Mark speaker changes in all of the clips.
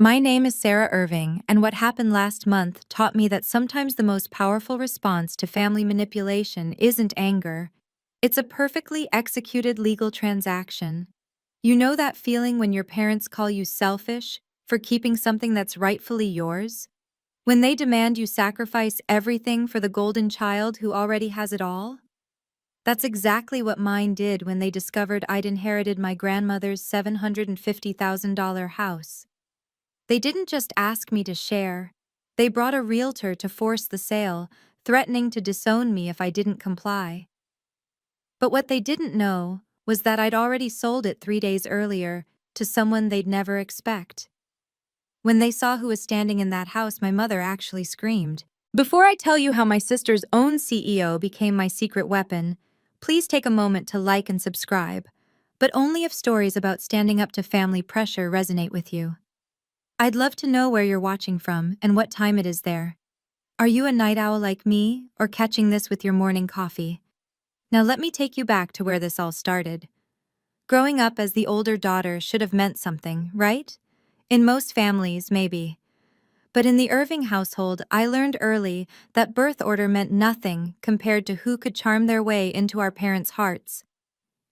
Speaker 1: My name is Sarah Irving, and what happened last month taught me that sometimes the most powerful response to family manipulation isn't anger. It's a perfectly executed legal transaction. You know that feeling when your parents call you selfish for keeping something that's rightfully yours? When they demand you sacrifice everything for the golden child who already has it all? That's exactly what mine did when they discovered I'd inherited my grandmother's $750,000 house. They didn't just ask me to share. They brought a realtor to force the sale, threatening to disown me if I didn't comply. But what they didn't know was that I'd already sold it 3 days earlier to someone they'd never expect. When they saw who was standing in that house, my mother actually screamed. Before I tell you how my sister's own CEO became my secret weapon, please take a moment to like and subscribe, but only if stories about standing up to family pressure resonate with you. I'd love to know where you're watching from and what time it is there. Are you a night owl like me, or catching this with your morning coffee? Now let me take you back to where this all started. Growing up as the older daughter should have meant something, right? In most families, maybe. But in the Irving household, I learned early that birth order meant nothing compared to who could charm their way into our parents' hearts.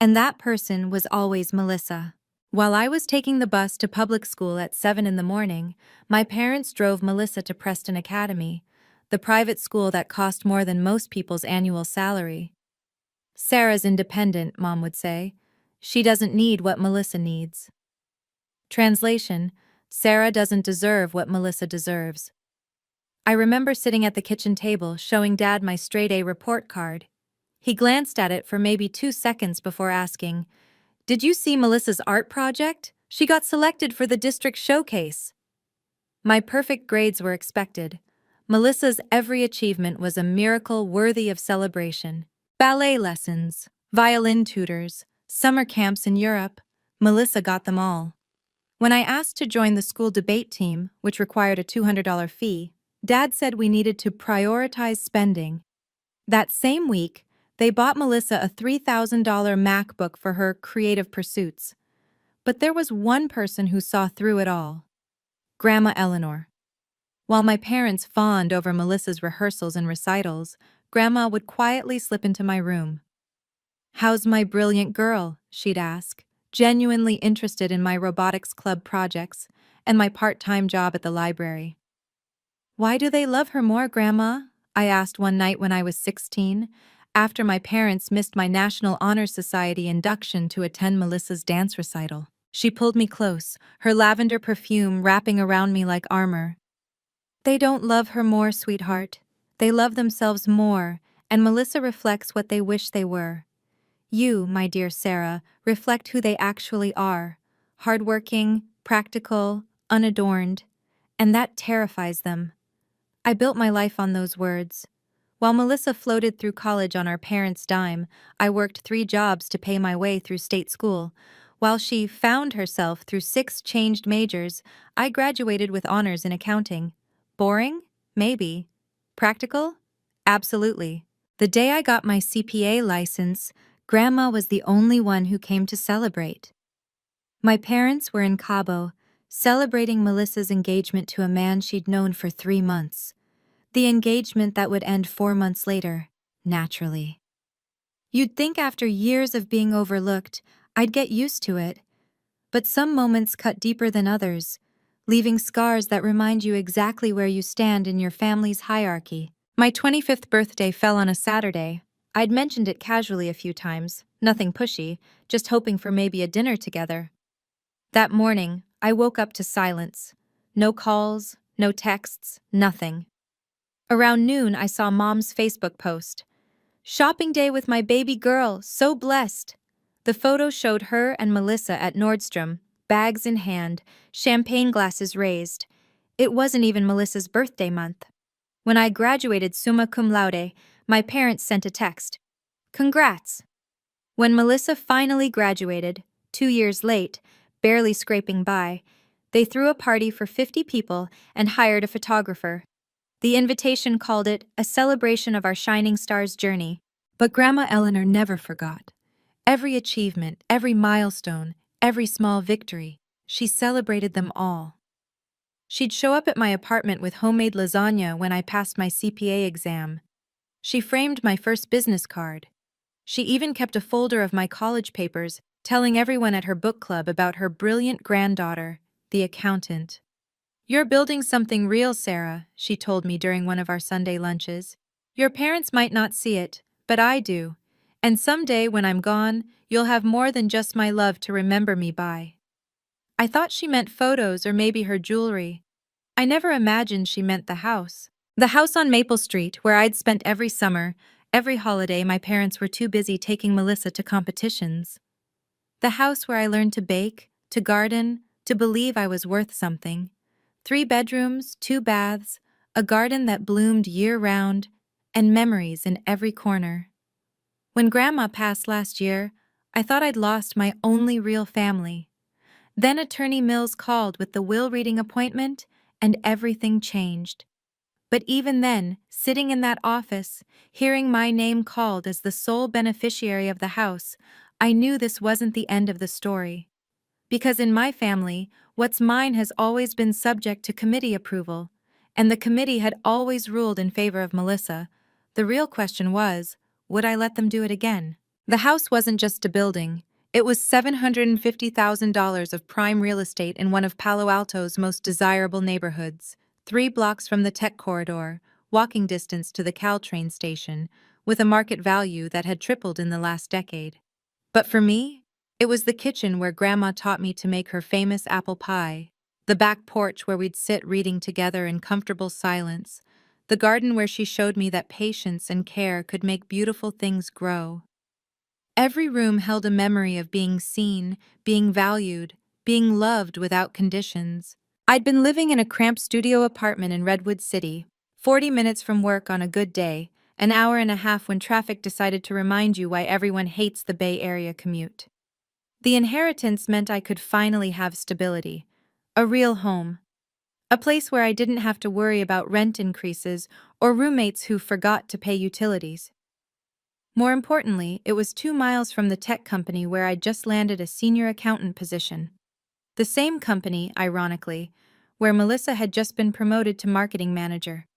Speaker 1: And that person was always Melissa. While I was taking the bus to public school at 7 in the morning, my parents drove Melissa to Preston Academy, the private school that cost more than most people's annual salary. Sarah's independent, Mom would say. She doesn't need what Melissa needs. Translation: Sarah doesn't deserve what Melissa deserves. I remember sitting at the kitchen table showing Dad my straight-A report card. He glanced at it for maybe 2 seconds before asking, "Did you see Melissa's art project? She got selected for the district showcase." My perfect grades were expected. Melissa's every achievement was a miracle worthy of celebration. Ballet lessons, violin tutors, summer camps in Europe, Melissa got them all. When I asked to join the school debate team, which required a $200 fee, Dad said we needed to prioritize spending. That same week, they bought Melissa a $3,000 MacBook for her creative pursuits. But there was one person who saw through it all: Grandma Eleanor. While my parents fawned over Melissa's rehearsals and recitals, Grandma would quietly slip into my room. "How's my brilliant girl?" she'd ask, genuinely interested in my robotics club projects and my part-time job at the library. "Why do they love her more, Grandma?" I asked one night when I was 16, after my parents missed my National Honor Society induction to attend Melissa's dance recital. She pulled me close, her lavender perfume wrapping around me like armor. "They don't love her more, sweetheart. They love themselves more, and Melissa reflects what they wish they were. You, my dear Sarah, reflect who they actually are: hardworking, practical, unadorned, and that terrifies them." I built my life on those words. While Melissa floated through college on our parents' dime, I worked 3 jobs to pay my way through state school. While she found herself through 6 changed majors, I graduated with honors in accounting. Boring? Maybe. Practical? Absolutely. The day I got my CPA license, Grandma was the only one who came to celebrate. My parents were in Cabo, celebrating Melissa's engagement to a man she'd known for 3 months. The engagement that would end 4 months later, naturally. You'd think after years of being overlooked, I'd get used to it. But some moments cut deeper than others, leaving scars that remind you exactly where you stand in your family's hierarchy. My 25th birthday fell on a Saturday. I'd mentioned it casually a few times, nothing pushy, just hoping for maybe a dinner together. That morning, I woke up to silence. No calls, no texts, nothing. Around noon, I saw Mom's Facebook post. "Shopping day with my baby girl, so blessed." The photo showed her and Melissa at Nordstrom, bags in hand, champagne glasses raised. It wasn't even Melissa's birthday month. When I graduated summa cum laude, my parents sent a text. "Congrats." When Melissa finally graduated, 2 years late, barely scraping by, they threw a party for 50 people and hired a photographer. The invitation called it a celebration of our shining star's journey. But Grandma Eleanor never forgot. Every achievement, every milestone, every small victory, she celebrated them all. She'd show up at my apartment with homemade lasagna when I passed my CPA exam. She framed my first business card. She even kept a folder of my college papers, telling everyone at her book club about her brilliant granddaughter, the accountant. "You're building something real, Sarah," she told me during one of our Sunday lunches. "Your parents might not see it, but I do. And someday when I'm gone, you'll have more than just my love to remember me by." I thought she meant photos or maybe her jewelry. I never imagined she meant the house. The house on Maple Street, where I'd spent every summer, every holiday my parents were too busy taking Melissa to competitions. The house where I learned to bake, to garden, to believe I was worth something. 3 bedrooms, 2 baths, a garden that bloomed year-round, and memories in every corner. When Grandma passed last year, I thought I'd lost my only real family. Then Attorney Mills called with the will reading appointment, and everything changed. But even then, sitting in that office, hearing my name called as the sole beneficiary of the house, I knew this wasn't the end of the story. Because in my family, what's mine has always been subject to committee approval, and the committee had always ruled in favor of Melissa. The real question was, would I let them do it again? The house wasn't just a building. It was $750,000 of prime real estate in one of Palo Alto's most desirable neighborhoods, 3 blocks from the tech corridor, walking distance to the Caltrain station, with a market value that had tripled in the last decade. But for me, it was the kitchen where Grandma taught me to make her famous apple pie, the back porch where we'd sit reading together in comfortable silence, the garden where she showed me that patience and care could make beautiful things grow. Every room held a memory of being seen, being valued, being loved without conditions. I'd been living in a cramped studio apartment in Redwood City, 40 minutes from work on a good day, an hour and a half when traffic decided to remind you why everyone hates the Bay Area commute. The inheritance meant I could finally have stability, a real home, a place where I didn't have to worry about rent increases or roommates who forgot to pay utilities. More importantly, it was 2 miles from the tech company where I'd just landed a senior accountant position. The same company, ironically, where Melissa had just been promoted to marketing manager.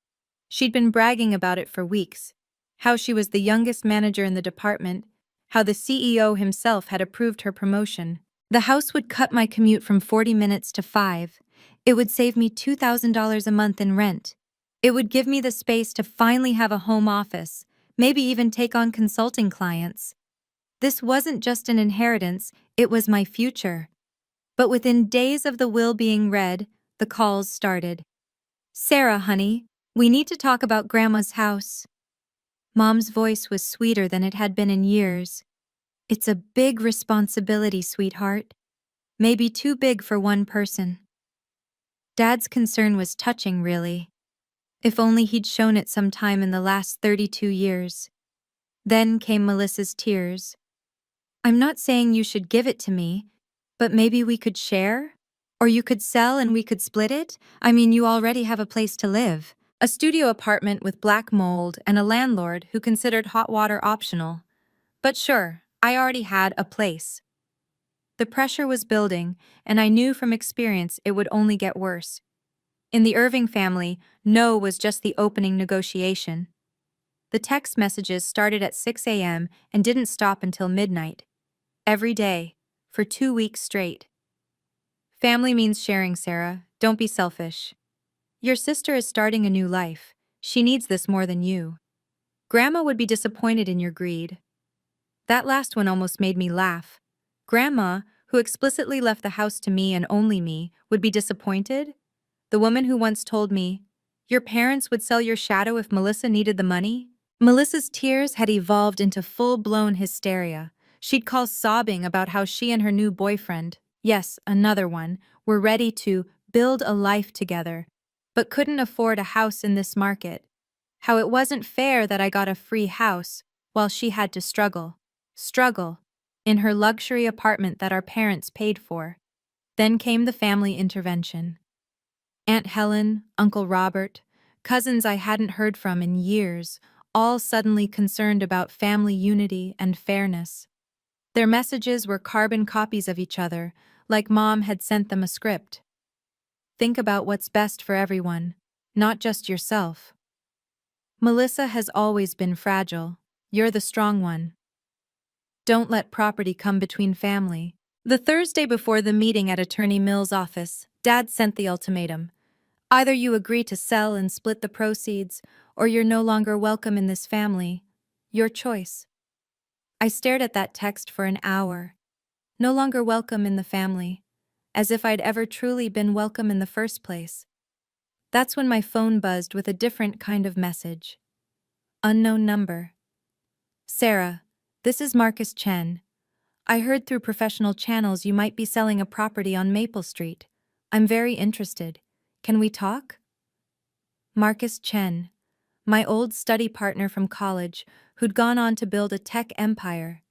Speaker 1: She'd been bragging about it for weeks, how she was the youngest manager in the department, how the CEO himself had approved her promotion. The house would cut my commute from 40 minutes to 5. It would save me $2,000 a month in rent. It would give me the space to finally have a home office, maybe even take on consulting clients. This wasn't just an inheritance, it was my future. But within days of the will being read, the calls started. "Sarah, honey, we need to talk about Grandma's house." Mom's voice was sweeter than it had been in years. "It's a big responsibility, sweetheart. Maybe too big for one person." Dad's concern was touching, really. If only he'd shown it some time in the last 32 years. Then came Melissa's tears. "I'm not saying you should give it to me, but maybe we could share? Or you could sell and we could split it? I mean, you already have a place to live. A studio apartment with black mold and a landlord who considered hot water optional. But sure, I already had a place." The pressure was building, and I knew from experience it would only get worse. In the Irving family, no was just the opening negotiation. The text messages started at 6 a.m. and didn't stop until midnight. Every day, for 2 weeks straight. "Family means sharing, Sarah. Don't be selfish. Your sister is starting a new life. She needs this more than you. Grandma would be disappointed in your greed." That last one almost made me laugh. Grandma, who explicitly left the house to me and only me, would be disappointed? The woman who once told me, "Your parents would sell your shadow if Melissa needed the money?" Melissa's tears had evolved into full-blown hysteria. She'd call sobbing about how she and her new boyfriend, yes, another one, were ready to build a life together, but couldn't afford a house in this market. How it wasn't fair that I got a free house while she had to struggle, in her luxury apartment that our parents paid for. Then came the family intervention. Aunt Helen, Uncle Robert, cousins I hadn't heard from in years, all suddenly concerned about family unity and fairness. Their messages were carbon copies of each other, like Mom had sent them a script. think about what's best for everyone, not just yourself. Melissa has always been fragile. You're the strong one. Don't let property come between family. The Thursday before the meeting at Attorney Mill's office, Dad sent the ultimatum. Either you agree to sell and split the proceeds, or you're no longer welcome in this family. Your choice. I stared at that text for an hour. No longer welcome in the family. As if I'd ever truly been welcome in the first place. That's when my phone buzzed with a different kind of message. Unknown number. Sarah, this is Marcus Chen. I heard through professional channels you might be selling a property on Maple Street. I'm very interested. Can we talk? Marcus Chen, my old study partner from college who'd gone on to build a tech empire.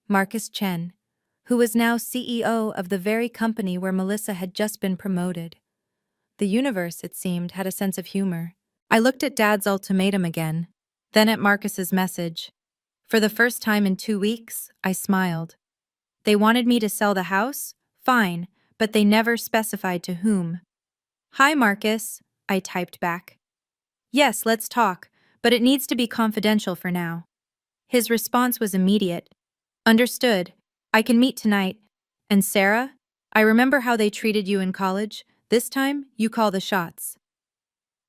Speaker 1: Marcus Chen, who was now CEO of the very company where Melissa had just been promoted. The universe, it seemed, had a sense of humor. I looked at Dad's ultimatum again, then at Marcus's message. For the first time in 2 weeks, I smiled. They wanted me to sell the house? Fine, but they never specified to whom. Hi, Marcus, I typed back. Yes, let's talk, but it needs to be confidential for now. His response was immediate. Understood. I can meet tonight. And Sarah? I remember how they treated you in college. This time, you call the shots.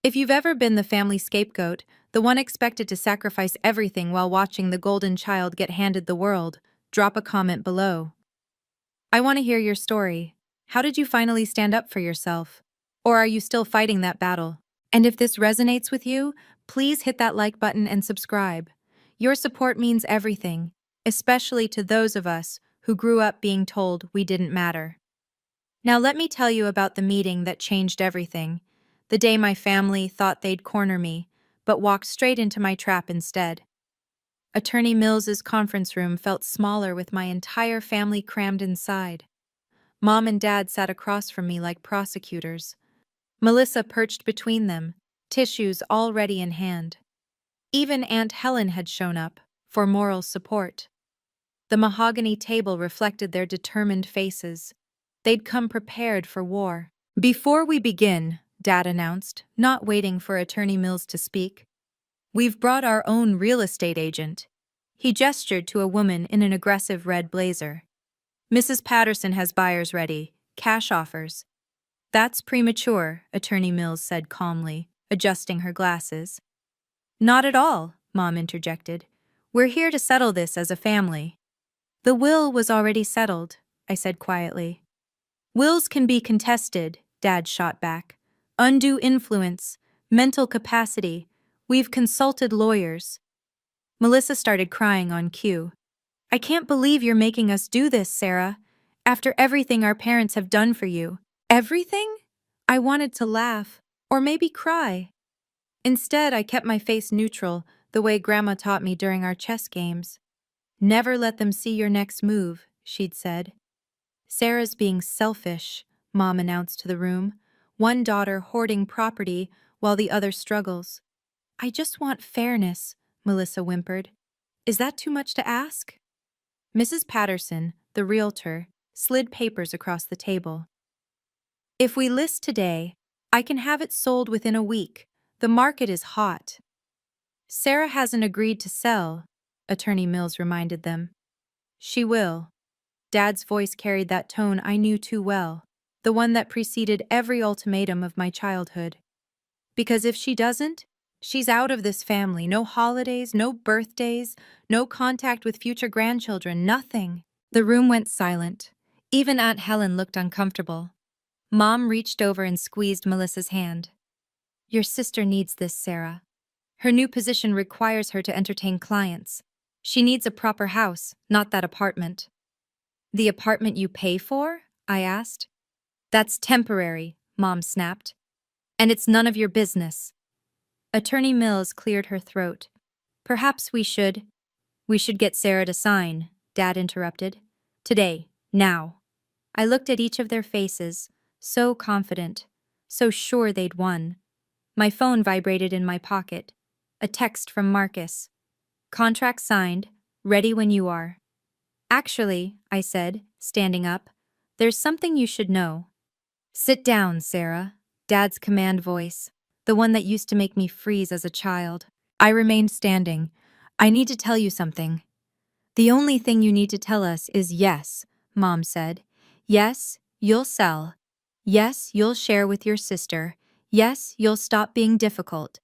Speaker 1: If you've ever been the family scapegoat, the one expected to sacrifice everything while watching the golden child get handed the world, drop a comment below. I want to hear your story. How did you finally stand up for yourself? Or are you still fighting that battle? And if this resonates with you, please hit that like button and subscribe. Your support means everything, especially to those of us who grew up being told we didn't matter. Now let me tell you about the meeting that changed everything. The day my family thought they'd corner me, but walked straight into my trap instead. Attorney Mills's conference room felt smaller with my entire family crammed inside. Mom and Dad sat across from me like prosecutors. Melissa perched between them, tissues already in hand. Even Aunt Helen had shown up, for moral support. The mahogany table reflected their determined faces. They'd come prepared for war. Before we begin, Dad announced, not waiting for Attorney Mills to speak, we've brought our own real estate agent. He gestured to a woman in an aggressive red blazer. Mrs. Patterson has buyers ready, cash offers. That's premature, Attorney Mills said calmly, adjusting her glasses. Not at all, Mom interjected. We're here to settle this as a family. The will was already settled, I said quietly. Wills can be contested, Dad shot back. Undue influence, mental capacity. We've consulted lawyers. Melissa started crying on cue. I can't believe you're making us do this, Sarah. After everything our parents have done for you. Everything? I wanted to laugh, or maybe cry. Instead, I kept my face neutral, the way Grandma taught me during our chess games. Never let them see your next move, she'd said. Sarah's being selfish, Mom announced to the room. One daughter hoarding property while the other struggles. I just want fairness, Melissa whimpered. Is that too much to ask? Mrs. Patterson, the realtor, slid papers across the table. If we list today, I can have it sold within a week. The market is hot. Sarah hasn't agreed to sell, Attorney Mills reminded them. She will. Dad's voice carried that tone I knew too well, the one that preceded every ultimatum of my childhood. Because if she doesn't, she's out of this family. No holidays, no birthdays, no contact with future grandchildren, nothing. The room went silent. Even Aunt Helen looked uncomfortable. Mom reached over and squeezed Melissa's hand. Your sister needs this, Sarah. Her new position requires her to entertain clients. She needs a proper house, not that apartment. The apartment you pay for? I asked. That's temporary, Mom snapped. And it's none of your business. Attorney Mills cleared her throat. Perhaps we should get Sarah to sign, Dad interrupted. Today, now. I looked at each of their faces, so confident, so sure they'd won. My phone vibrated in my pocket. A text from Marcus. Contract signed, ready when you are. Actually, I said, standing up, there's something you should know. Sit down, Sarah, Dad's command voice, the one that used to make me freeze as a child. I remained standing. I need to tell you something. The only thing you need to tell us is yes, Mom said. Yes, you'll sell. Yes, you'll share with your sister. Yes, you'll stop being difficult.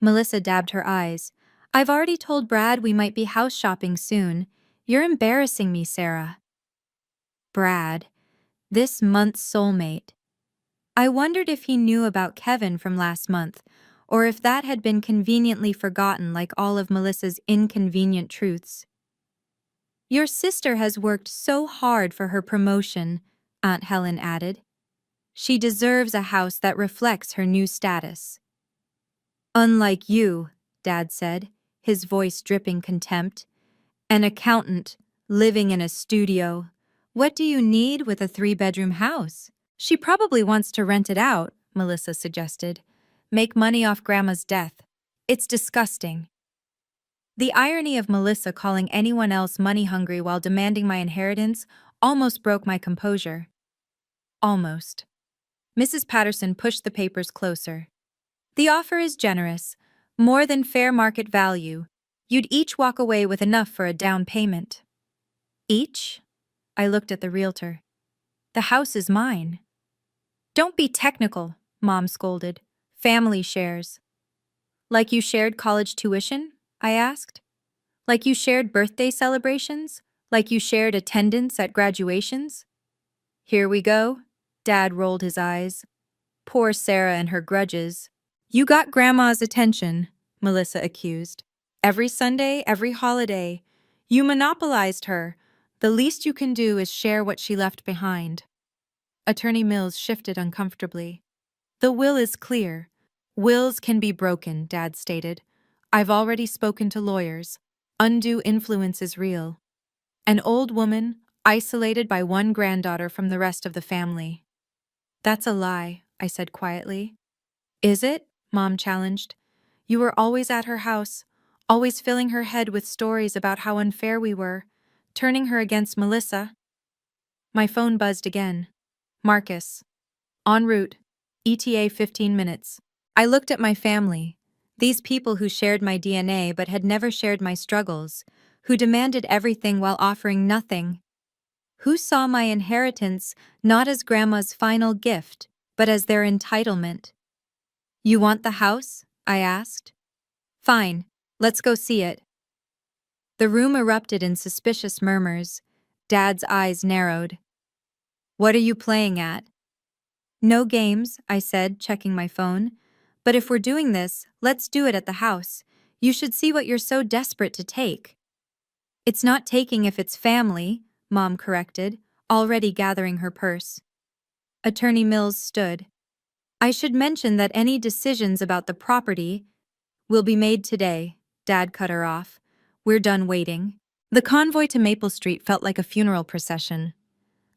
Speaker 1: Melissa dabbed her eyes. I've already told Brad we might be house shopping soon. You're embarrassing me, Sarah. Brad, this month's soulmate. I wondered if he knew about Kevin from last month, or if that had been conveniently forgotten like all of Melissa's inconvenient truths. Your sister has worked so hard for her promotion, Aunt Helen added. She deserves a house that reflects her new status. Unlike you, Dad said, his voice dripping contempt. An accountant, living in a studio. What do you need with a 3-bedroom house? She probably wants to rent it out, Melissa suggested. Make money off Grandma's death. It's disgusting. The irony of Melissa calling anyone else money-hungry while demanding my inheritance almost broke my composure. Almost. Mrs. Patterson pushed the papers closer. The offer is generous, more than fair market value. You'd each walk away with enough for a down payment. Each? I looked at the realtor. The house is mine. Don't be technical, Mom scolded. Family shares. Like you shared college tuition? I asked. Like you shared birthday celebrations? Like you shared attendance at graduations? Here we go. Dad rolled his eyes. Poor Sarah and her grudges. You got Grandma's attention, Melissa accused. Every Sunday, every holiday. You monopolized her. The least you can do is share what she left behind. Attorney Mills shifted uncomfortably. The will is clear. Wills can be broken, Dad stated. I've already spoken to lawyers. Undue influence is real. An old woman, isolated by one granddaughter from the rest of the family. That's a lie, I said quietly. Is it? Mom challenged. You were always at her house, always filling her head with stories about how unfair we were, turning her against Melissa. My phone buzzed again. Marcus. En route. ETA 15 minutes. I looked at my family. These people who shared my DNA but had never shared my struggles, who demanded everything while offering nothing. Who saw my inheritance not as Grandma's final gift, but as their entitlement. You want the house? I asked. Fine, let's go see it. The room erupted in suspicious murmurs. Dad's eyes narrowed. What are you playing at? No games, I said, checking my phone. But if we're doing this, let's do it at the house. You should see what you're so desperate to take. It's not taking if it's family, Mom corrected, already gathering her purse. Attorney Mills stood. I should mention that any decisions about the property will be made today, Dad cut her off. We're done waiting. The convoy to Maple Street felt like a funeral procession.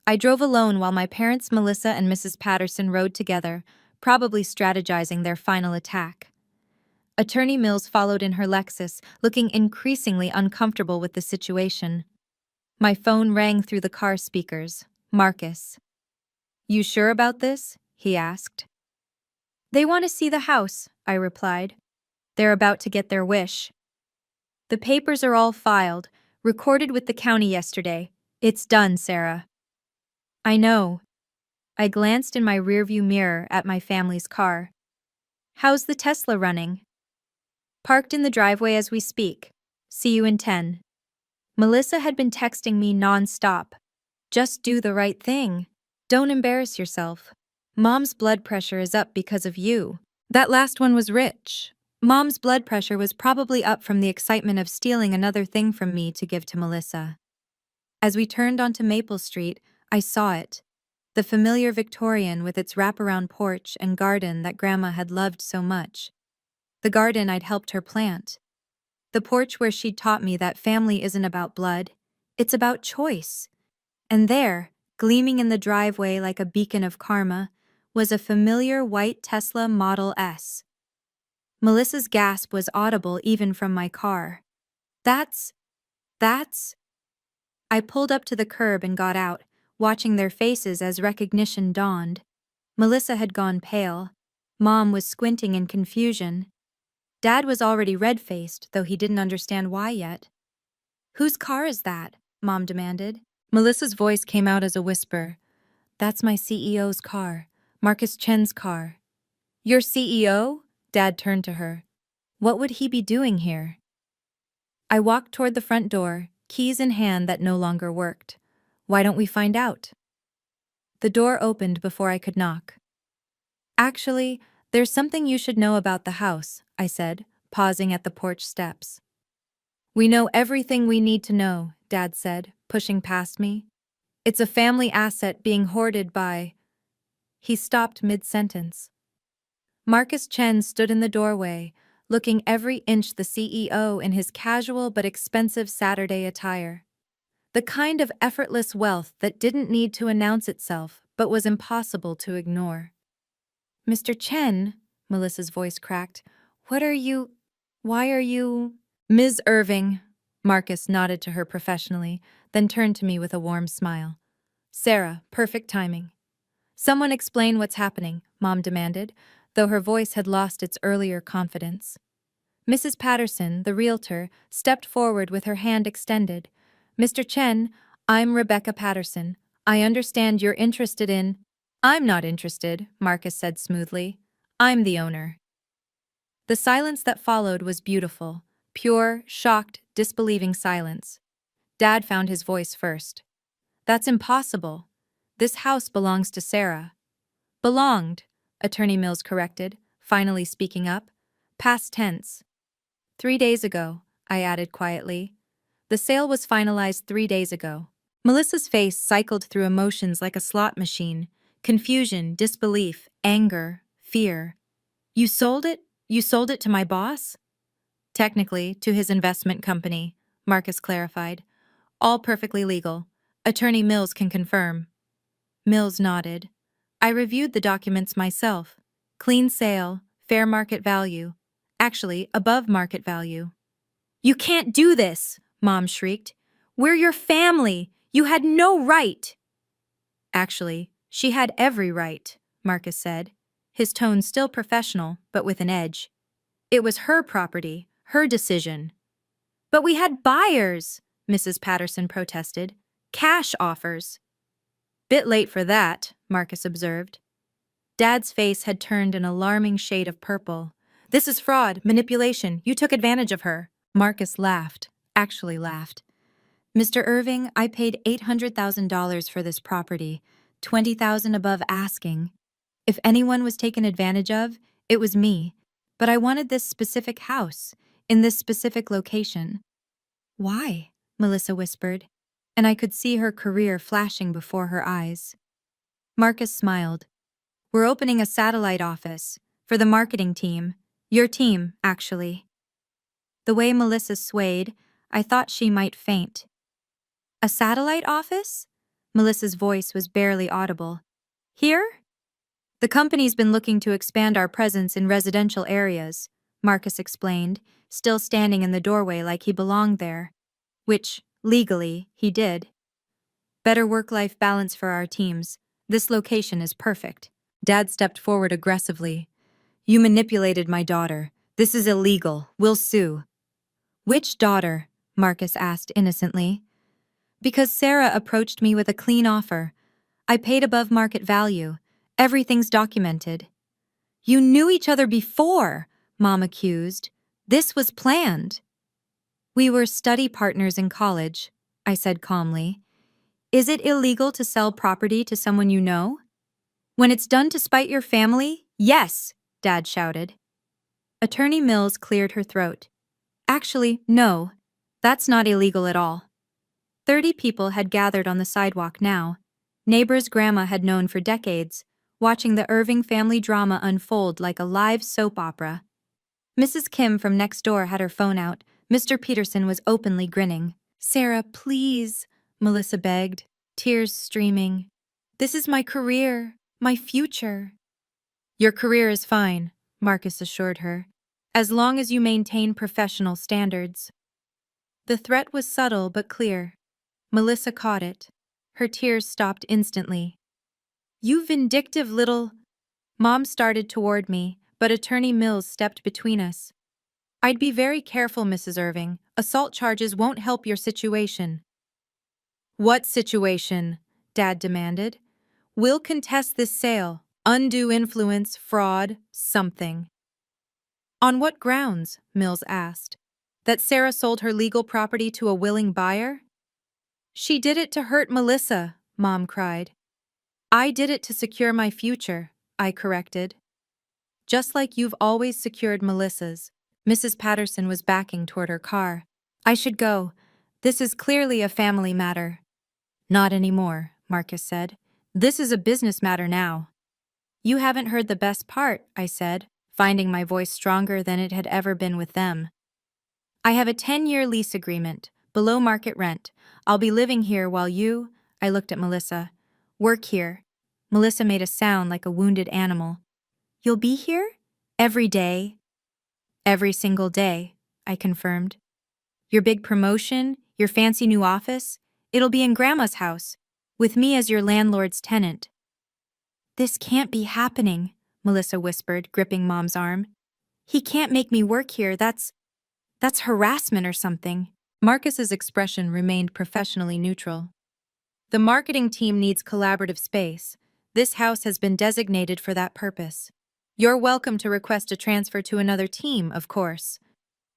Speaker 1: I drove alone while my parents Melissa and Mrs. Patterson rode together, probably strategizing their final attack. Attorney Mills followed in her Lexus, looking increasingly uncomfortable with the situation. My phone rang through the car speakers. Marcus. You sure about this? He asked. They want to see the house, I replied. They're about to get their wish. The papers are all filed, recorded with the county yesterday. It's done, Sarah. I know. I glanced in my rearview mirror at my family's car. How's the Tesla running? Parked in the driveway as we speak. See you in 10. Melissa had been texting me non-stop. Just do the right thing. Don't embarrass yourself. Mom's blood pressure is up because of you. That last one was rich. Mom's blood pressure was probably up from the excitement of stealing another thing from me to give to Melissa. As we turned onto Maple Street, I saw it. The familiar Victorian with its wraparound porch and garden that Grandma had loved so much. The garden I'd helped her plant. The porch where she'd taught me that family isn't about blood, it's about choice. And there, gleaming in the driveway like a beacon of karma, was a familiar white Tesla Model S. Melissa's gasp was audible even from my car. That's... I pulled up to the curb and got out, watching their faces as recognition dawned. Melissa had gone pale. Mom was squinting in confusion. Dad was already red-faced, though he didn't understand why yet. "Whose car is that?" Mom demanded. Melissa's voice came out as a whisper. "That's my CEO's car. Marcus Chen's car." "Your CEO?" Dad turned to her. "What would he be doing here?" I walked toward the front door, keys in hand that no longer worked. "Why don't we find out?" The door opened before I could knock. "Actually, there's something you should know about the house," I said, pausing at the porch steps. "We know everything we need to know," Dad said, pushing past me. "It's a family asset being hoarded by—" He stopped mid-sentence. Marcus Chen stood in the doorway, looking every inch the CEO in his casual but expensive Saturday attire. The kind of effortless wealth that didn't need to announce itself but was impossible to ignore. "Mr. Chen," Melissa's voice cracked, why are you—" "Ms. Irving," Marcus nodded to her professionally, then turned to me with a warm smile. "Sarah, perfect timing." "Someone explain what's happening," Mom demanded, though her voice had lost its earlier confidence. Mrs. Patterson, the realtor, stepped forward with her hand extended. "Mr. Chen, I'm Rebecca Patterson. I understand you're interested in—" "I'm not interested," Marcus said smoothly. "I'm the owner." The silence that followed was beautiful, pure, shocked, disbelieving silence. Dad found his voice first. "That's impossible. This house belongs to Sarah." "Belonged," Attorney Mills corrected, finally speaking up. "Past tense." 3 days ago," I added quietly. "The sale was finalized 3 days ago." Melissa's face cycled through emotions like a slot machine. Confusion, disbelief, anger, fear. "You sold it? You sold it to my boss?" "Technically, to his investment company," Marcus clarified. "All perfectly legal. Attorney Mills can confirm." Mills nodded. "I reviewed the documents myself. Clean sale, fair market value. Actually, above market value." "You can't do this!" Mom shrieked. "We're your family! You had no right!" "Actually, she had every right," Marcus said, his tone still professional, but with an edge. "It was her property, her decision." "But we had buyers," Mrs. Patterson protested. "Cash offers." "Bit late for that," Marcus observed. Dad's face had turned an alarming shade of purple. "This is fraud, manipulation. You took advantage of her." Marcus laughed, actually laughed. "Mr. Irving, I paid $800,000 for this property, $20,000 above asking. If anyone was taken advantage of, it was me. But I wanted this specific house, in this specific location." "Why?" Melissa whispered, and I could see her career flashing before her eyes. Marcus smiled. "We're opening a satellite office, for the marketing team. Your team, actually." The way Melissa swayed, I thought she might faint. "A satellite office?" Melissa's voice was barely audible. "Here?" "The company's been looking to expand our presence in residential areas," Marcus explained, still standing in the doorway like he belonged there. Which, legally, he did. "Better work-life balance for our teams. This location is perfect." Dad stepped forward aggressively. "You manipulated my daughter. This is illegal. We'll sue." "Which daughter?" Marcus asked innocently. "Because Sarah approached me with a clean offer. I paid above market value. Everything's documented." "You knew each other before," Mom accused. "This was planned." "We were study partners in college," I said calmly. "Is it illegal to sell property to someone you know?" "When it's done to spite your family, yes," Dad shouted. Attorney Mills cleared her throat. "Actually, no. That's not illegal at all." 30 people had gathered on the sidewalk now. Neighbors Grandma had known for decades, watching the Irving family drama unfold like a live soap opera. Mrs. Kim from next door had her phone out. Mr. Peterson was openly grinning. "Sarah, please," Melissa begged, tears streaming. "This is my career, my future." "Your career is fine," Marcus assured her, "as long as you maintain professional standards." The threat was subtle but clear. Melissa caught it. Her tears stopped instantly. "You vindictive little—" Mom started toward me, but Attorney Mills stepped between us. I'd be very careful, Mrs. Irving. Assault charges won't help your situation. What situation? Dad demanded. We'll contest this sale. Undue influence, fraud, something. On what grounds? Mills asked. That Sarah sold her legal property to a willing buyer? She did it to hurt Melissa, Mom cried. I did it to secure my future, I corrected. Just like you've always secured Melissa's. Mrs. Patterson was backing toward her car. I should go. This is clearly a family matter. Not anymore, Marcus said. This is a business matter now. You haven't heard the best part, I said, finding my voice stronger than it had ever been with them. I have a 10-year lease agreement, below market rent. I'll be living here while you, I looked at Melissa, work here. Melissa made a sound like a wounded animal. You'll be here? Every day? Every single day, I confirmed. Your big promotion, your fancy new office, it'll be in Grandma's house, with me as your landlord's tenant. This can't be happening, Melissa whispered, gripping Mom's arm. He can't make me work here, that's harassment or something. Marcus's expression remained professionally neutral. The marketing team needs collaborative space. This house has been designated for that purpose. You're welcome to request a transfer to another team, of course.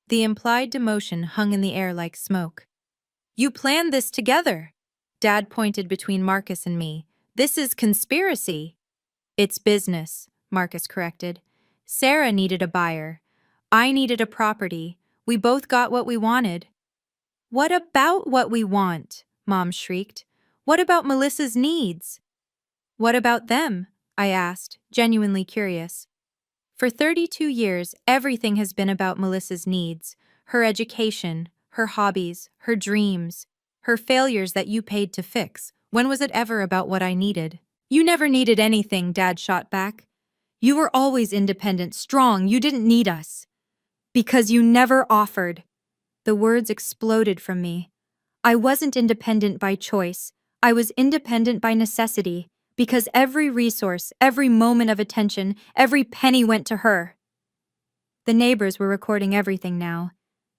Speaker 1: The implied demotion hung in the air like smoke. You planned this together. Dad pointed between Marcus and me. This is conspiracy. It's business, Marcus corrected. Sarah needed a buyer. I needed a property. We both got what we wanted. What about what we want? Mom shrieked. What about Melissa's needs? What about them? I asked, genuinely curious. For 32 years, everything has been about Melissa's needs, her education, her hobbies, her dreams, her failures that you paid to fix. When was it ever about what I needed? You never needed anything, Dad shot back. You were always independent, strong, you didn't need us. Because you never offered. The words exploded from me. I wasn't independent by choice. I was independent by necessity, because every resource, every moment of attention, every penny went to her. The neighbors were recording everything now.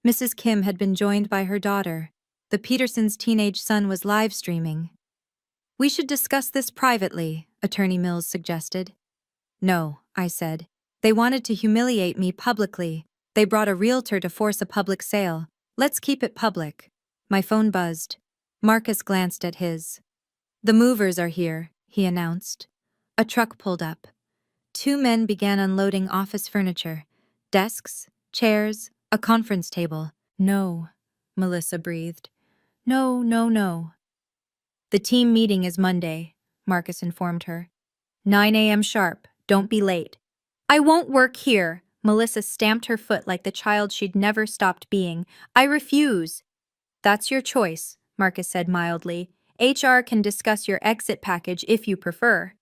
Speaker 1: Mrs. Kim had been joined by her daughter. The Petersons' teenage son was live streaming. We should discuss this privately, Attorney Mills suggested. No, I said. They wanted to humiliate me publicly. They brought a realtor to force a public sale. Let's keep it public. My phone buzzed. Marcus glanced at his. The movers are here, he announced. A truck pulled up. 2 men began unloading office furniture. Desks, chairs, a conference table. No, Melissa breathed. No, no, no. The team meeting is Monday, Marcus informed her. 9 a.m. sharp. Don't be late. I won't work here. Melissa stamped her foot like the child she'd never stopped being. I refuse. That's your choice, Marcus said mildly. HR can discuss your exit package if you prefer.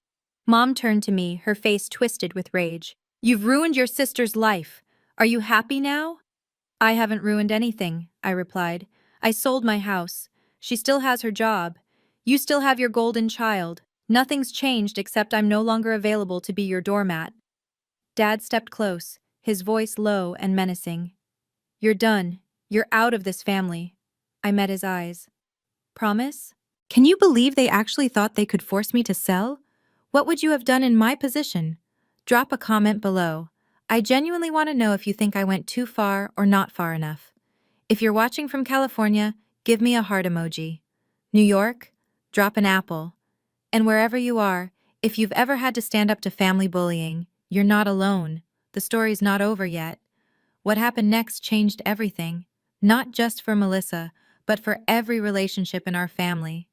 Speaker 1: Mom turned to me, her face twisted with rage. You've ruined your sister's life. Are you happy now? I haven't ruined anything, I replied. I sold my house. She still has her job. You still have your golden child. Nothing's changed except I'm no longer available to be your doormat. Dad stepped close, his voice low and menacing. You're done. You're out of this family. I met his eyes. Promise? Can you believe they actually thought they could force me to sell? What would you have done in my position? Drop a comment below. I genuinely want to know if you think I went too far or not far enough. If you're watching from California, give me a heart emoji. New York? Drop an apple. And wherever you are, if you've ever had to stand up to family bullying, you're not alone. The story's not over yet. What happened next changed everything, not just for Melissa, but for every relationship in our family.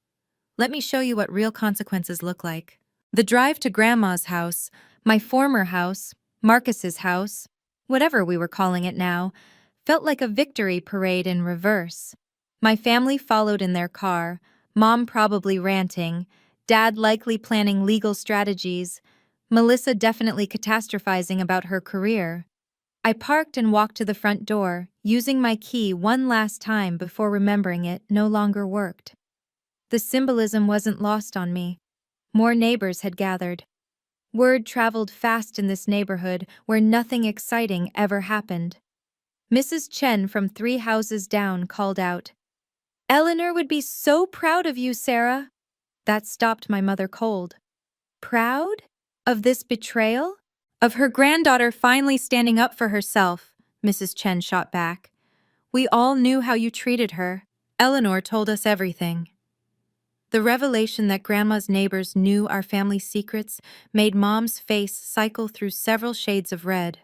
Speaker 1: Let me show you what real consequences look like. The drive to Grandma's house, my former house, Marcus's house, whatever we were calling it now, felt like a victory parade in reverse. My family followed in their car, Mom probably ranting, Dad likely planning legal strategies, Melissa definitely catastrophizing about her career. I parked and walked to the front door, using my key one last time before remembering it no longer worked. The symbolism wasn't lost on me. More neighbors had gathered. Word traveled fast in this neighborhood where nothing exciting ever happened. Mrs. Chen from 3 houses down called out, "Eleanor would be so proud of you, Sarah." That stopped my mother cold. Proud? Of this betrayal? Of her granddaughter finally standing up for herself, Mrs. Chen shot back. We all knew how you treated her. Eleanor told us everything. The revelation that Grandma's neighbors knew our family secrets made Mom's face cycle through several shades of red.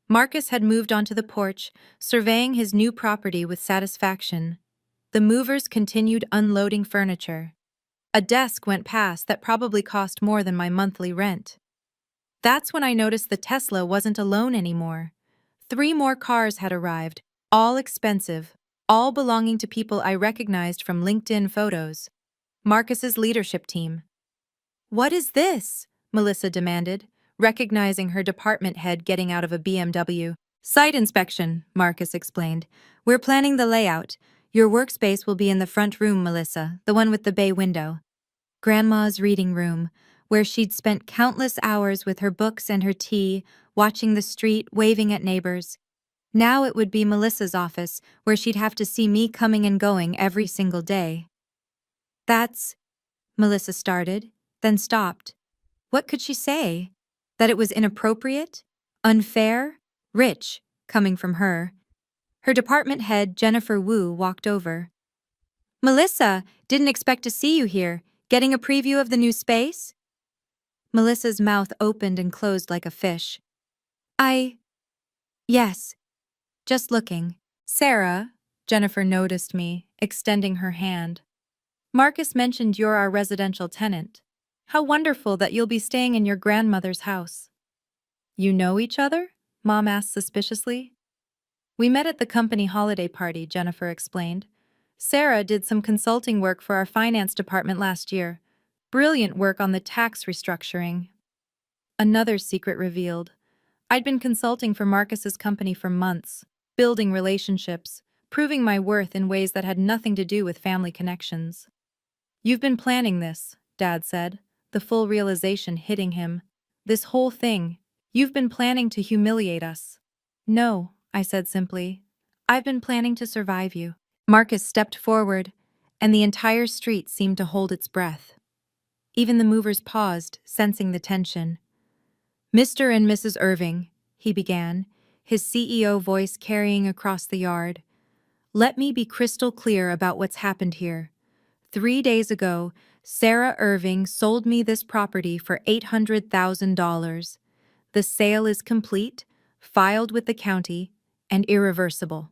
Speaker 1: Marcus had moved onto the porch, surveying his new property with satisfaction. The movers continued unloading furniture. A desk went past that probably cost more than my monthly rent. That's when I noticed the Tesla wasn't alone anymore. 3 more cars had arrived, all expensive, all belonging to people I recognized from LinkedIn photos. Marcus's leadership team. "What is this?" Melissa demanded, recognizing her department head getting out of a BMW. "Site inspection," Marcus explained. "We're planning the layout. Your workspace will be in the front room, Melissa, the one with the bay window." Grandma's reading room, where she'd spent countless hours with her books and her tea, watching the street, waving at neighbors. Now it would be Melissa's office, where she'd have to see me coming and going every single day. "That's," Melissa started, then stopped. What could she say? That it was inappropriate? Unfair? Rich, coming from her. Her department head, Jennifer Wu, walked over. "Melissa, didn't expect to see you here. Getting a preview of the new space?" Melissa's mouth opened and closed like a fish. Yes, just looking." "Sarah," Jennifer noticed me, extending her hand. "Marcus mentioned you're our residential tenant. How wonderful that you'll be staying in your grandmother's house." "You know each other?" Mom asked suspiciously. "We met at the company holiday party," Jennifer explained. "Sarah did some consulting work for our finance department last year. Brilliant work on the tax restructuring." Another secret revealed. I'd been consulting for Marcus's company for months, building relationships, proving my worth in ways that had nothing to do with family connections. "You've been planning this," Dad said, the full realization hitting him. "This whole thing. You've been planning to humiliate us." "No," I said simply. "I've been planning to survive you." Marcus stepped forward, and the entire street seemed to hold its breath. Even the movers paused, sensing the tension. "Mr. and Mrs. Irving," he began, his CEO voice carrying across the yard. "Let me be crystal clear about what's happened here. 3 days ago, Sarah Irving sold me this property for $800,000. The sale is complete, filed with the county, and irreversible."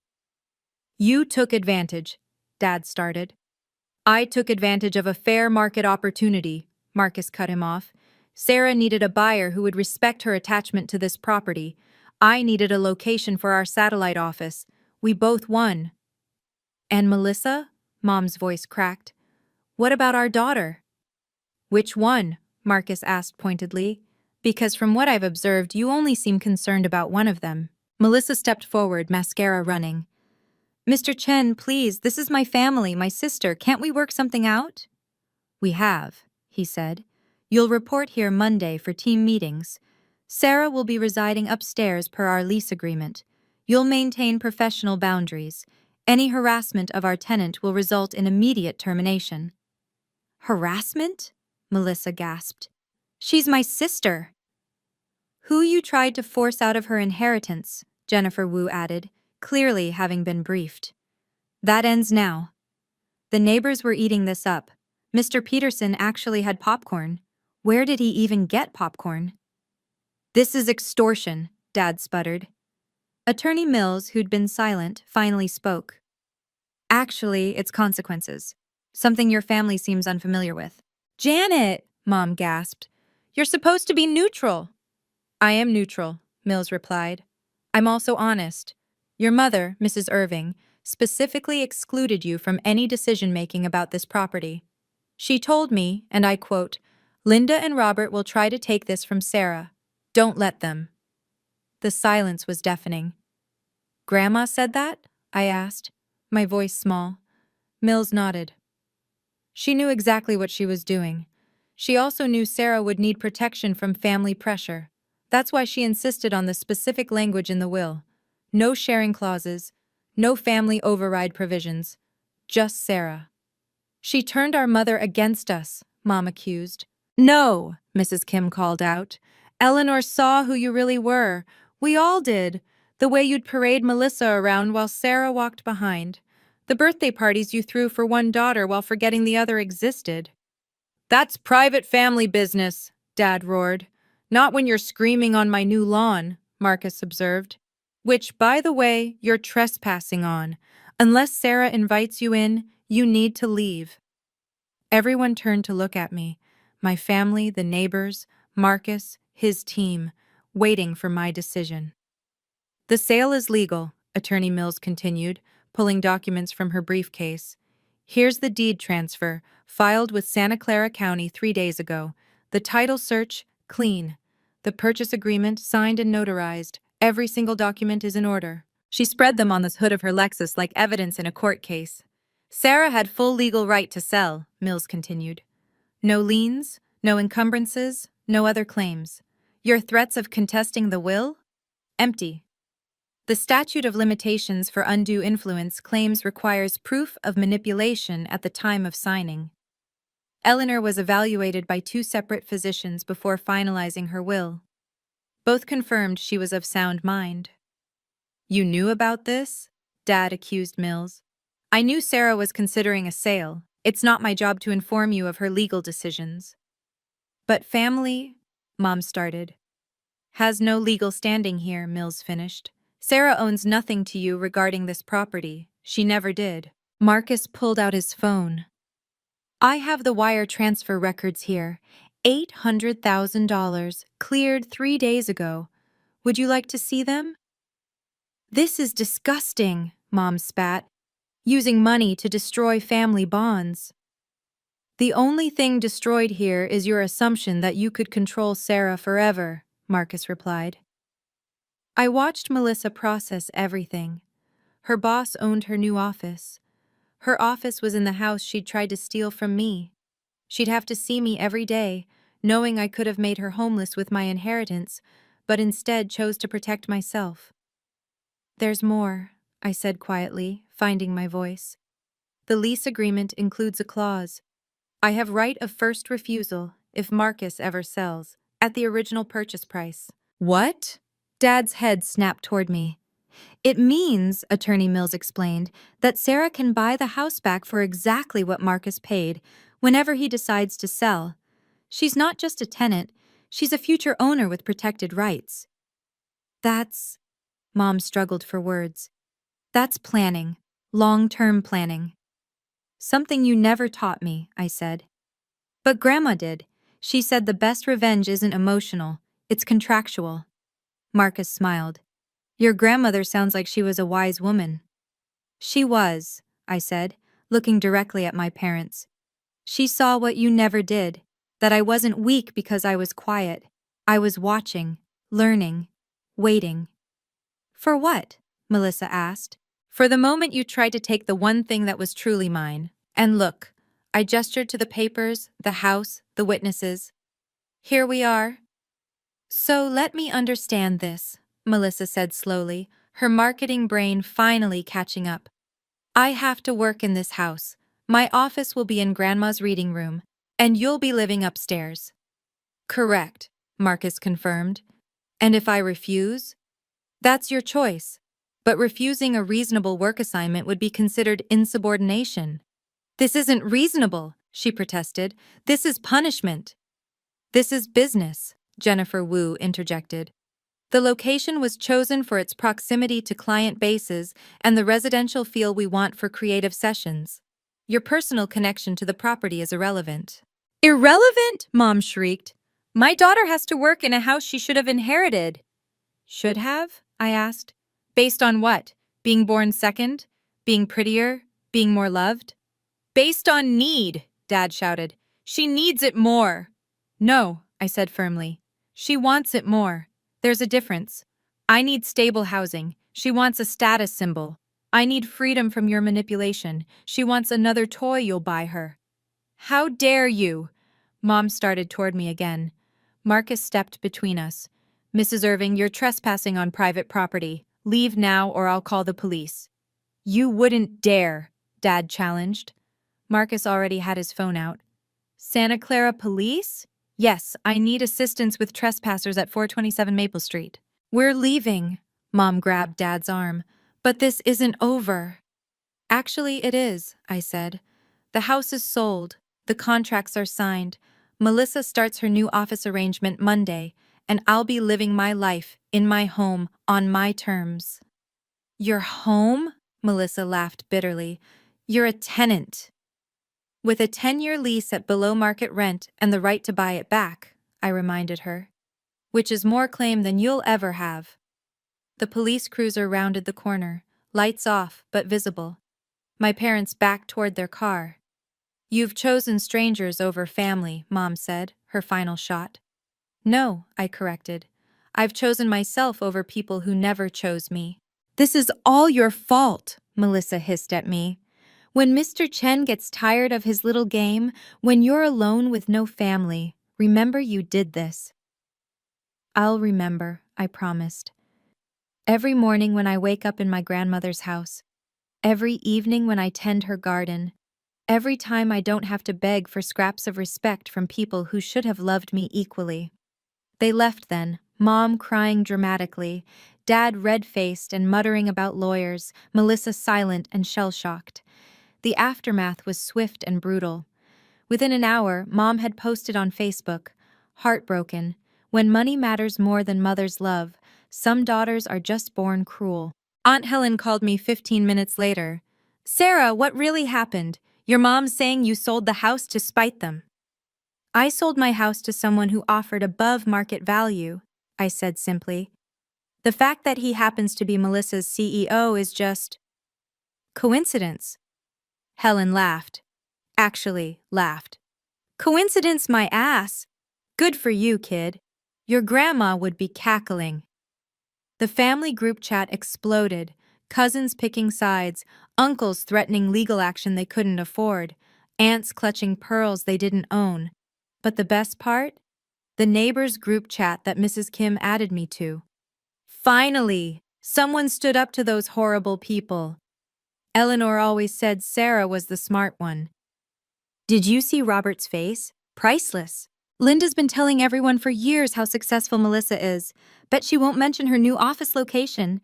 Speaker 1: "You took advantage," Dad started. "I took advantage of a fair market opportunity," Marcus cut him off. "Sarah needed a buyer who would respect her attachment to this property. I needed a location for our satellite office. We both won." "And Melissa?" Mom's voice cracked. "What about our daughter?" "Which one?" Marcus asked pointedly. "Because from what I've observed, you only seem concerned about one of them." Melissa stepped forward, mascara running. "Mr. Chen, please, this is my family, my sister. Can't we work something out?" "We have," he said. "You'll report here Monday for team meetings. Sarah will be residing upstairs per our lease agreement. You'll maintain professional boundaries. Any harassment of our tenant will result in immediate termination." "Harassment?" Melissa gasped. "She's my sister." "Who you tried to force out of her inheritance," Jennifer Wu added, clearly having been briefed. "That ends now." The neighbors were eating this up. Mr. Peterson actually had popcorn. Where did he even get popcorn? "This is extortion," Dad sputtered. Attorney Mills, who'd been silent, finally spoke. "Actually, it's consequences. Something your family seems unfamiliar with." "Janet!" Mom gasped. "You're supposed to be neutral." "I am neutral," Mills replied. "I'm also honest. Your mother, Mrs. Irving, specifically excluded you from any decision-making about this property. She told me, and I quote, 'Linda and Robert will try to take this from Sarah. Don't let them.'" The silence was deafening. "Grandma said that?" I asked, my voice small. Mills nodded. "She knew exactly what she was doing. She also knew Sarah would need protection from family pressure. That's why she insisted on the specific language in the will. No sharing clauses, no family override provisions. Just Sarah. She turned our mother against us, Mom accused. No, Mrs. Kim called out. Eleanor saw who you really were. We all did. The way you'd parade Melissa around while Sarah walked behind. The birthday parties you threw for one daughter while forgetting the other existed. That's private family business, Dad roared. Not when you're screaming on my new lawn, Marcus observed. Which, by the way, you're trespassing on. Unless Sarah invites you in, you need to leave. Everyone turned to look at me. My family, the neighbors, Marcus, his team, waiting for my decision. The sale is legal, Attorney Mills continued, pulling documents from her briefcase. Here's the deed transfer, filed with Santa Clara County 3 days ago. The title search, clean. The purchase agreement, signed and notarized. Every single document is in order. She spread them on the hood of her Lexus like evidence in a court case. Sarah had full legal right to sell, Mills continued. No liens, no encumbrances, no other claims. Your threats of contesting the will? Empty. The statute of limitations for undue influence claims requires proof of manipulation at the time of signing. Eleanor was evaluated by 2 separate physicians before finalizing her will. Both confirmed she was of sound mind. You knew about this? Dad accused Mills. I knew Sarah was considering a sale. It's not my job to inform you of her legal decisions. But family, Mom started. Has no legal standing here, Mills finished. Sarah owns nothing to you regarding this property. She never did. Marcus pulled out his phone. I have the wire transfer records here. $800,000, cleared 3 days ago. Would you like to see them? This is disgusting, Mom spat. Using money to destroy family bonds. The only thing destroyed here is your assumption that you could control Sarah forever, Marcus replied. I watched Melissa process everything. Her boss owned her new office. Her office was in the house she'd tried to steal from me. She'd have to see me every day, knowing I could have made her homeless with my inheritance, but instead chose to protect myself. There's more, I said quietly, finding my voice. The lease agreement includes a clause. I have right of first refusal if Marcus ever sells, at the original purchase price. What? Dad's head snapped toward me. It means, Attorney Mills explained, that Sarah can buy the house back for exactly what Marcus paid, whenever he decides to sell. She's not just a tenant, she's a future owner with protected rights. That's... Mom struggled for words. That's planning. Long-term planning. Something you never taught me, I said. But Grandma did. She said the best revenge isn't emotional, it's contractual. Marcus smiled. Your grandmother sounds like she was a wise woman. She was, I said, looking directly at my parents. She saw what you never did, that I wasn't weak because I was quiet. I was watching, learning, waiting. For what? Melissa asked. For the moment you tried to take the one thing that was truly mine. And look, I gestured to the papers, the house, the witnesses. Here we are. So let me understand this, Melissa said slowly, her marketing brain finally catching up. I have to work in this house. My office will be in Grandma's reading room, and you'll be living upstairs. Correct, Marcus confirmed. And if I refuse? That's your choice. But refusing a reasonable work assignment would be considered insubordination. This isn't reasonable, she protested. This is punishment. This is business, Jennifer Wu interjected. The location was chosen for its proximity to client bases and the residential feel we want for creative sessions. Your personal connection to the property is irrelevant. Irrelevant? Mom shrieked. My daughter has to work in a house she should have inherited. Should have? I asked. Based on what? Being born second? Being prettier? Being more loved? Based on need, Dad shouted. She needs it more. No, I said firmly. She wants it more. There's a difference. I need stable housing. She wants a status symbol. I need freedom from your manipulation. She wants another toy you'll buy her. How dare you? Mom started toward me again. Marcus stepped between us. "Mrs. Irving, you're trespassing on private property. Leave now or I'll call the police." "You wouldn't dare," Dad challenged. Marcus already had his phone out. "Santa Clara Police? Yes, I need assistance with trespassers at 427 Maple Street." "We're leaving." Mom grabbed Dad's arm. "But this isn't over." "Actually, it is," I said. "The house is sold. The contracts are signed. Melissa starts her new office arrangement Monday, and I'll be living my life, in my home, on my terms." "Your home?" Melissa laughed bitterly. "You're a tenant." "With a 10-year lease at below-market rent and the right to buy it back," I reminded her. "Which is more claim than you'll ever have." The police cruiser rounded the corner, lights off but visible. My parents backed toward their car. "You've chosen strangers over family," Mom said, her final shot. "No," I corrected. "I've chosen myself over people who never chose me." "This is all your fault," Melissa hissed at me. "When Mr. Chen gets tired of his little game, when you're alone with no family, remember you did this." "I'll remember," I promised. "Every morning when I wake up in my grandmother's house, every evening when I tend her garden, every time I don't have to beg for scraps of respect from people who should have loved me equally." They left then, Mom crying dramatically, Dad red-faced and muttering about lawyers, Melissa silent and shell-shocked. The aftermath was swift and brutal. Within an hour, Mom had posted on Facebook, "Heartbroken. When money matters more than mother's love, some daughters are just born cruel." Aunt Helen called me 15 minutes later. "Sarah, what really happened? Your mom's saying you sold the house to spite them." "I sold my house to someone who offered above market value," I said simply. "The fact that he happens to be Melissa's CEO is just coincidence." Helen laughed. Actually, laughed. "Coincidence my ass. Good for you, kid. Your grandma would be cackling." The family group chat exploded, cousins picking sides, uncles threatening legal action they couldn't afford, aunts clutching pearls they didn't own. But the best part? The neighbors group chat that Mrs. Kim added me to. Finally, someone stood up to those horrible people. Eleanor always said Sarah was the smart one. "Did you see Robert's face? Priceless. Linda's been telling everyone for years how successful Melissa is. Bet she won't mention her new office location."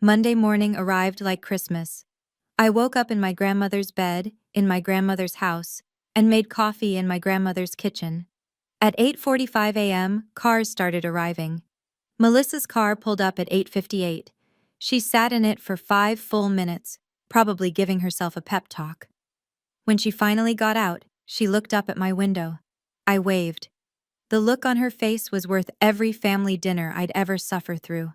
Speaker 1: Monday morning arrived like Christmas. I woke up in my grandmother's bed, in my grandmother's house, and made coffee in my grandmother's kitchen. At 8:45 a.m., cars started arriving. Melissa's car pulled up at 8:58. She sat in it for 5 full minutes, probably giving herself a pep talk. When she finally got out, she looked up at my window. I waved. The look on her face was worth every family dinner I'd ever suffer through.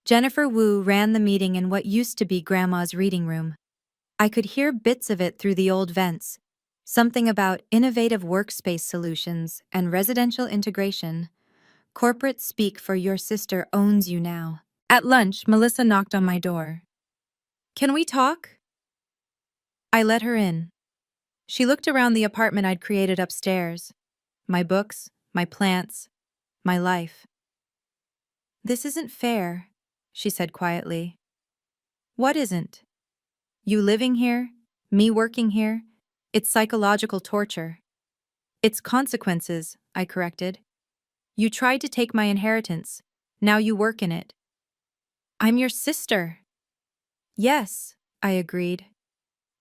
Speaker 1: Jennifer Wu ran the meeting in what used to be Grandma's reading room. I could hear bits of it through the old vents. Something about innovative workspace solutions and residential integration. Corporate speak for your sister owns you now. At lunch, Melissa knocked on my door. "Can we talk?" I let her in. She looked around the apartment I'd created upstairs. My books, my plants, my life. "This isn't fair," she said quietly. "What isn't?" "You living here, me working here. It's psychological torture." "It's consequences," I corrected. "You tried to take my inheritance. Now you work in it." "I'm your sister." "Yes," I agreed.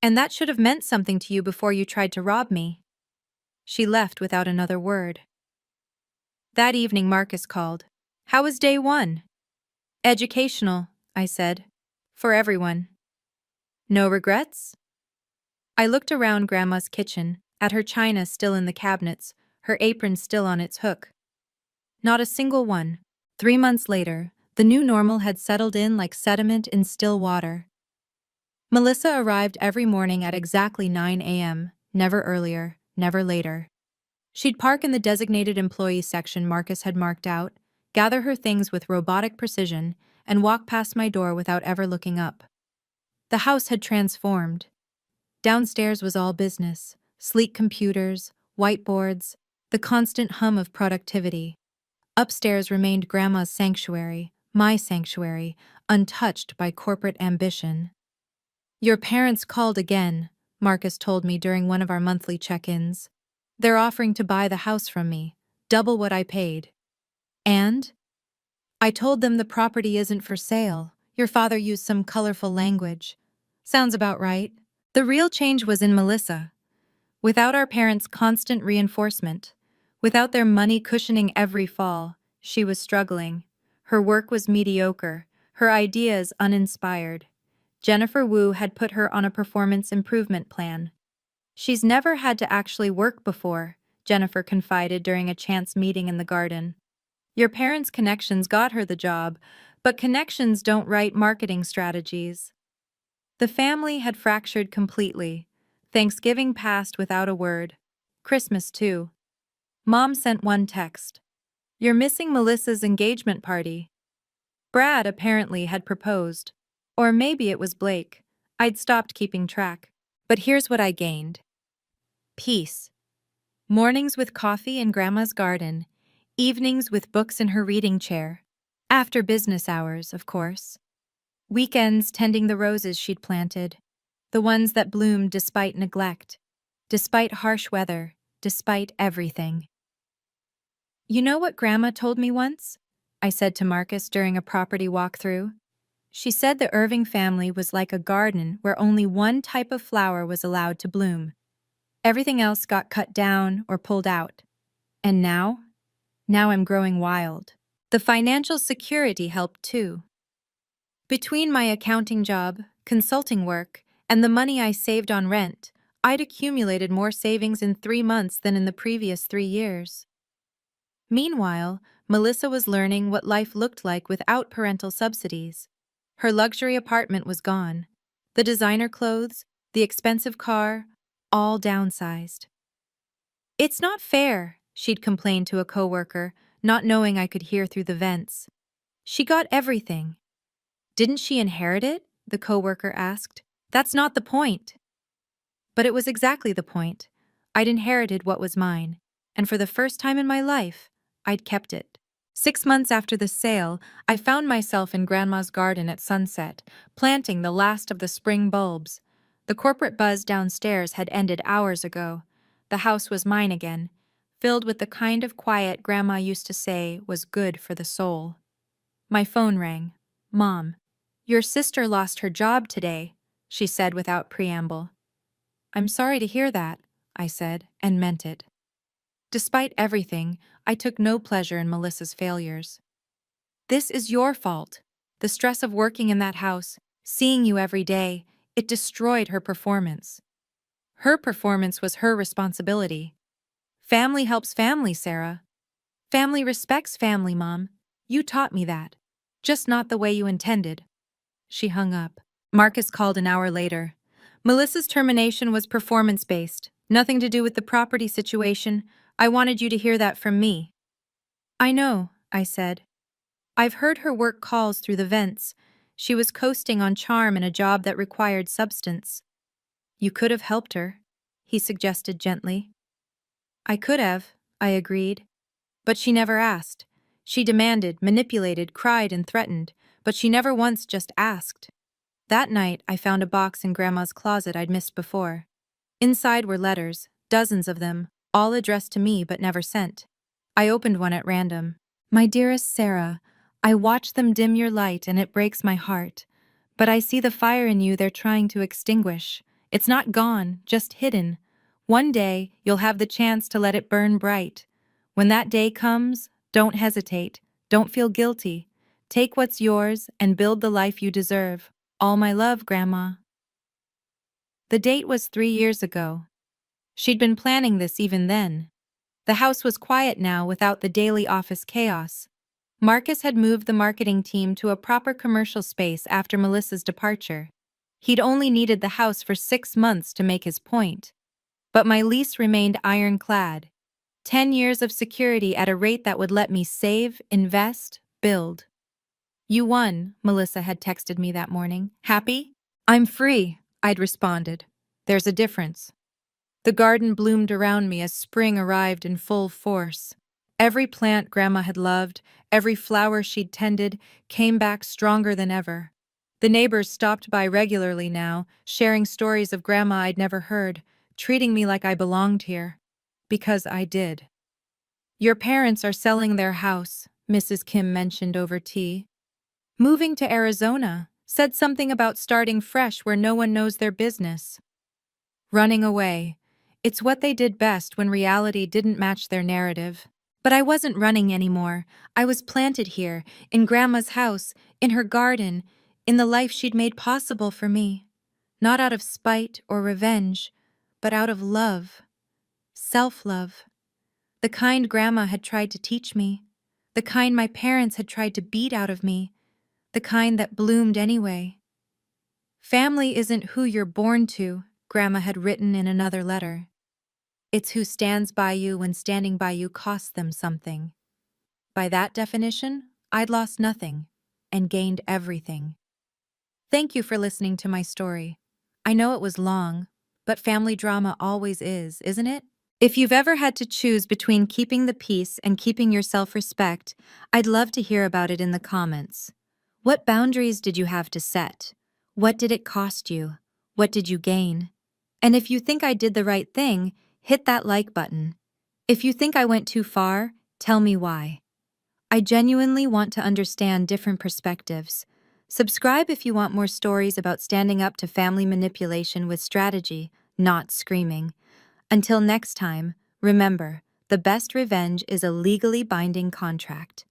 Speaker 1: "And that should have meant something to you before you tried to rob me." She left without another word. That evening Marcus called. "How was day 1? "Educational," I said. "For everyone." "No regrets?" I looked around Grandma's kitchen, at her china still in the cabinets, her apron still on its hook. Not a single one. 3 months later, the new normal had settled in like sediment in still water. Melissa arrived every morning at exactly 9 a.m., never earlier, never later. She'd park in the designated employee section Marcus had marked out, gather her things with robotic precision, and walk past my door without ever looking up. The house had transformed. Downstairs was all business, sleek computers, whiteboards, the constant hum of productivity. Upstairs remained Grandma's sanctuary, my sanctuary, untouched by corporate ambition. Your parents called again, Marcus told me during one of our monthly check-ins. They're offering to buy the house from me, double what I paid. And? I told them the property isn't for sale. Your father used some colorful language. Sounds about right. The real change was in Melissa. Without our parents' constant reinforcement, without their money cushioning every fall, she was struggling. Her work was mediocre, her ideas uninspired. Jennifer Wu had put her on a performance improvement plan. She's never had to actually work before, Jennifer confided during a chance meeting in the garden. Your parents' connections got her the job, but connections don't write marketing strategies. The family had fractured completely. Thanksgiving passed without a word. Christmas, too. Mom sent one text. "You're missing Melissa's engagement party." Brad apparently had proposed. Or maybe it was Blake. I'd stopped keeping track. But here's what I gained. Peace. Mornings with coffee in Grandma's garden. Evenings with books in her reading chair. After business hours, of course. Weekends tending the roses she'd planted. The ones that bloomed despite neglect. Despite harsh weather. Despite everything. You know what Grandma told me once? I said to Marcus during a property walkthrough. She said the Irving family was like a garden where only one type of flower was allowed to bloom. Everything else got cut down or pulled out. And now? Now I'm growing wild. The financial security helped too. Between my accounting job, consulting work, and the money I saved on rent, I'd accumulated more savings in 3 months than in the previous 3 years. Meanwhile, Melissa was learning what life looked like without parental subsidies. Her luxury apartment was gone. The designer clothes, the expensive car, all downsized. "It's not fair," she'd complained to a coworker, not knowing I could hear through the vents. "She got everything." "Didn't she inherit it?" the coworker asked. "That's not the point." But it was exactly the point. I'd inherited what was mine, and for the first time in my life, I'd kept it. 6 months after the sale, I found myself in Grandma's garden at sunset, planting the last of the spring bulbs. The corporate buzz downstairs had ended hours ago. The house was mine again, filled with the kind of quiet Grandma used to say was good for the soul. My phone rang. "Mom, your sister lost her job today," she said without preamble. "I'm sorry to hear that," I said, and meant it. Despite everything, I took no pleasure in Melissa's failures. "This is your fault. The stress of working in that house, seeing you every day, it destroyed her performance." Her performance was her responsibility. Family helps family, Sarah. Family respects family, Mom. You taught me that. Just not the way you intended. She hung up. Marcus called an hour later. "Melissa's termination was performance-based, nothing to do with the property situation. I wanted you to hear that from me." "I know," I said. "I've heard her work calls through the vents. She was coasting on charm in a job that required substance." "You could have helped her," he suggested gently. "I could have," I agreed. But she never asked. She demanded, manipulated, cried, and threatened, but she never once just asked. That night, I found a box in Grandma's closet I'd missed before. Inside were letters, dozens of them, all addressed to me but never sent. I opened one at random. "My dearest Sarah, I watch them dim your light and it breaks my heart. But I see the fire in you they're trying to extinguish. It's not gone, just hidden. One day, you'll have the chance to let it burn bright. When that day comes, don't hesitate. Don't feel guilty. Take what's yours and build the life you deserve. All my love, Grandma." The date was 3 years ago. She'd been planning this even then. The house was quiet now without the daily office chaos. Marcus had moved the marketing team to a proper commercial space after Melissa's departure. He'd only needed the house for 6 months to make his point. But my lease remained ironclad. 10 years of security at a rate that would let me save, invest, build. "You won," Melissa had texted me that morning. "Happy?" "I'm free," I'd responded. "There's a difference." The garden bloomed around me as spring arrived in full force. Every plant Grandma had loved, every flower she'd tended, came back stronger than ever. The neighbors stopped by regularly now, sharing stories of Grandma I'd never heard, treating me like I belonged here. Because I did. Your parents are selling their house, Mrs. Kim mentioned over tea. Moving to Arizona, said something about starting fresh where no one knows their business. Running away. It's what they did best when reality didn't match their narrative. But I wasn't running anymore. I was planted here, in Grandma's house, in her garden, in the life she'd made possible for me. Not out of spite or revenge, but out of love. Self-love. The kind Grandma had tried to teach me. The kind my parents had tried to beat out of me. The kind that bloomed anyway. Family isn't who you're born to, Grandma had written in another letter. It's who stands by you when standing by you costs them something. By that definition, I'd lost nothing and gained everything. Thank you for listening to my story. I know it was long, but family drama always is, isn't it? If you've ever had to choose between keeping the peace and keeping your self-respect, I'd love to hear about it in the comments. What boundaries did you have to set? What did it cost you? What did you gain? And if you think I did the right thing, hit that like button. If you think I went too far, tell me why. I genuinely want to understand different perspectives. Subscribe if you want more stories about standing up to family manipulation with strategy, not screaming. Until next time, remember, the best revenge is a legally binding contract.